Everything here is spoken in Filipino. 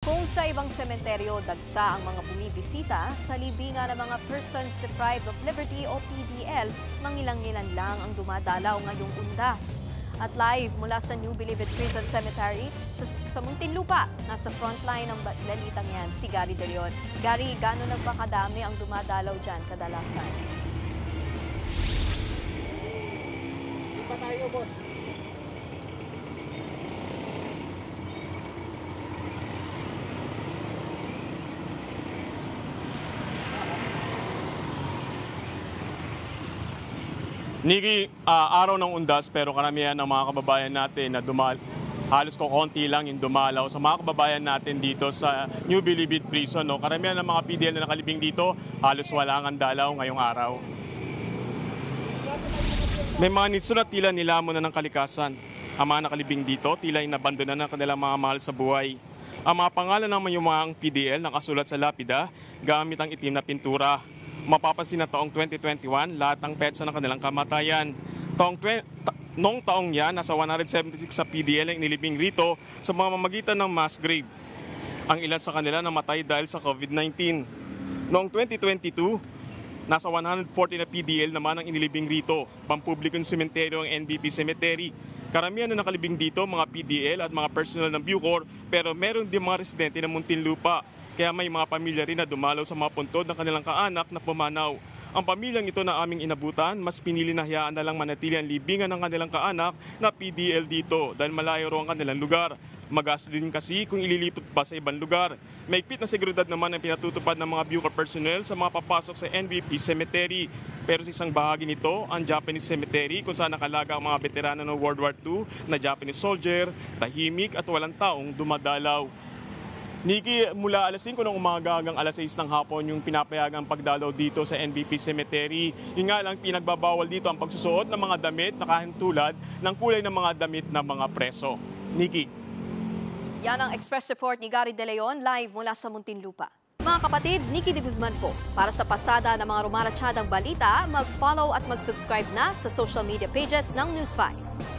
Kung sa ibang sementeryo dagsa ang mga bumibisita, sa libingan ng mga Persons Deprived of Liberty o PDL, mangilang-ilan lang ang dumadalaw ngayong undas. At live mula sa New Bilibid Prison Cemetery sa Muntinlupa, nasa frontline ng balitang yan si Gary De Leon. Gary, gaano nagpakadami ang dumadalaw dyan kadalasan? Di pa tayo, boss. Niki, araw ng undas pero karamihan ng mga kababayan natin na halos konti lang yung dumalaw sa mga kababayan natin dito sa New Bilibid Prison. No? Karamihan ng mga PDL na nakalibing dito, halos wala ang dalaw ngayong araw. May mga nitso na tila nilamon na ng kalikasan. Ang mga nakalibing dito, tila inabandona na ng kanilang mga mahal sa buhay. Ang mga pangalan ng mga PDL nakasulat sa lapida gamit ang itim na pintura. Mapapansin na taong 2021, lahat ng petsa ng kanilang kamatayan. Noong taong yan, nasa 176 sa PDL ang inilibing rito sa mga mamagitan ng mass grave. Ang ilan sa kanila namatay dahil sa COVID-19. Noong 2022, nasa 140 na PDL naman ang inilibing rito, pampublikong sementeryo ang NBP Cemetery. Karamihan na nakalibing dito mga PDL at mga personal ng Bucor, pero meron din mga residente ng Muntinlupa. Kaya may mga pamilya rin na dumalaw sa mga puntod ng kanilang kaanak na pumanaw. Ang pamilyang ito na aming inabutan, mas pinili na hayaan na lang manatili ang libingan ng kanilang kaanak na PDL dito dahil malayo raw ang kanilang lugar. Magastos din kasi kung ililipot pa sa ibang lugar. Mahigpit na seguridad naman ang pinatutupad ng mga Bucor personnel sa mga papasok sa NBP Cemetery. Pero sa isang bahagi nito, ang Japanese Cemetery kung saan nakalaga ang mga veterano ng World War II na Japanese soldier, tahimik at walang taong dumadalaw. Niki, mula alas 5 ng umaga hanggang alas 6 ng hapon yung pinapayagang pagdalaw dito sa NBP Cemetery. Yung nga lang pinagbabawal dito ang pagsusuot ng mga damit na kahintulad ng kulay ng mga damit ng mga preso. Niki. Yan ang Express Report ni Gary De Leon live mula sa Muntinlupa. Mga kapatid, Nikki de Guzman po. Para sa pasada ng mga rumaratsyadang balita, mag-follow at mag-subscribe na sa social media pages ng News 5.